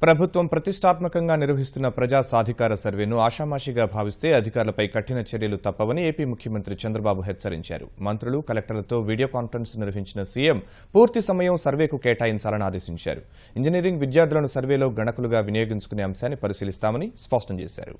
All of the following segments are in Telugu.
ప్రభుత్వం ప్రతిష్టాత్మకంగా నిర్వహిస్తున్న ప్రజా సాధికార సర్వేను ఆషామాషిగా భావిస్తే అధికారులపై కఠిన చర్యలు తప్పవని ఏపీ ముఖ్యమంత్రి చంద్రబాబు హెచ్చరించారు. మంత్రులు, కలెక్టర్లతో వీడియో కాన్ఫరెన్స్ నిర్వహించిన సీఎం పూర్తి సమయం సర్వేకు కేటాయించాలని ఆదేశించారు. ఇంజనీరింగ్ విద్యార్థులను సర్వేలో గణకులుగా వినియోగించుకునే అంశాన్ని పరిశీలిస్తామని స్పష్టం చేశారు.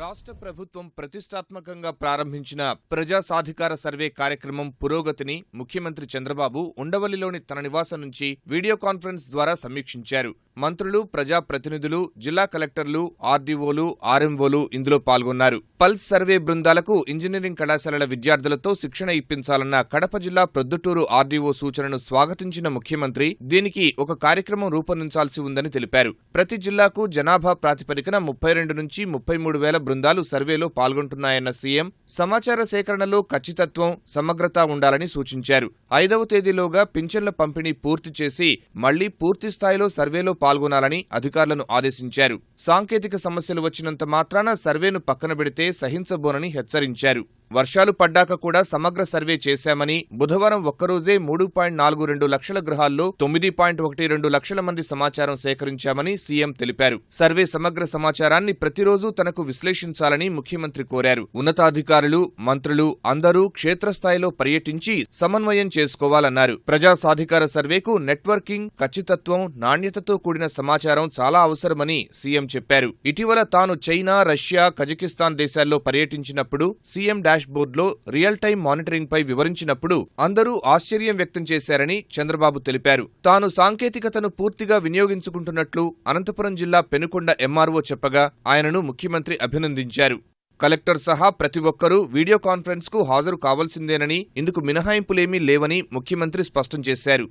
రాష్ట్ర ప్రభుత్వం ప్రతిష్టాత్మకంగా ప్రారంభించిన ప్రజా సాధికార సర్వే కార్యక్రమం పురోగతిని ముఖ్యమంత్రి చంద్రబాబు ఉండవల్లిలోని తన నివాసం నుంచి వీడియో కాన్ఫరెన్స్ ద్వారా సమీక్షించారు. మంత్రులు, ప్రజాప్రతినిధులు, జిల్లా కలెక్టర్లు, ఆర్డీఓలు, ఆర్ఎంఓలు ఇందులో పాల్గొన్నారు. పల్స్ సర్వే బృందాలకు ఇంజనీరింగ్ కళాశాలల విద్యార్థులతో శిక్షణ ఇప్పించాలన్న కడప జిల్లా ప్రొద్దుటూరు ఆర్డీఓ సూచనను స్వాగతించిన ముఖ్యమంత్రి దీనికి ఒక కార్యక్రమం రూపొందించాల్సి ఉందని తెలిపారు. ప్రతి జిల్లాకు జనాభా ప్రాతిపదికన 32 నుంచి 33 వేల బృందాలు సర్వేలో పాల్గొంటున్నాయన్న సీఎం సమాచార సేకరణలో ఖచ్చితత్వం, సమగ్రత ఉండాలని సూచించారు. 5వ తేదీలోగా పింఛన్ల పంపిణీ పూర్తి చేసి మళ్లీ పూర్తి స్థాయిలో సర్వేలో పాల్గొనాలని అధికారులను ఆదేశించారు. సాంకేతిక సమస్యలు వచ్చినంత మాత్రాన సర్వేను పక్కన పెడితే సహించబోనని హెచ్చరించారు. వర్షాలు పడ్డాక కూడా సమగ్ర సర్వే చేశామని, బుధవారం ఒక్కరోజే 3.42 లక్షల గృహాల్లో 9.12 లక్షల మంది సమాచారం సేకరించామని సీఎం తెలిపారు. సర్వే సమగ్ర సమాచారాన్ని ప్రతిరోజు తనకు విశ్లేషించాలని ముఖ్యమంత్రి కోరారు. ఉన్నతాధికారులు, మంత్రులు అందరూ క్షేత్రస్థాయిలో పర్యటించి సమన్వయం చేసుకోవాలన్నారు. ప్రజా సాధికార సర్వేకు నెట్వర్కింగ్, ఖచ్చితత్వం, నాణ్యతతో కూడిన సమాచారం చాలా అవసరమని సీఎం చెప్పారు. ఇటీవల తాను చైనా, రష్యా, కజకిస్తాన్ దేశాల్లో పర్యటించినప్పుడు సీఎం డాష్బోర్డ్లో రియల్ టైం మానిటరింగ్ పై వివరించినప్పుడు అందరూ ఆశ్చర్యం వ్యక్తం చేశారని చంద్రబాబు తెలిపారు. తాను సాంకేతికతను పూర్తిగా వినియోగించుకుంటున్నట్లు అనంతపురం జిల్లా పెనుకొండ ఎంఆర్ఓ చెప్పగా ఆయనను ముఖ్యమంత్రి అభినందించారు. కలెక్టర్ సహా ప్రతి ఒక్కరూ వీడియో కాన్ఫరెన్స్ కు హాజరు కావాల్సిందేనని, ఇందుకు మినహాయింపులేమీ లేవని ముఖ్యమంత్రి స్పష్టం చేశారు.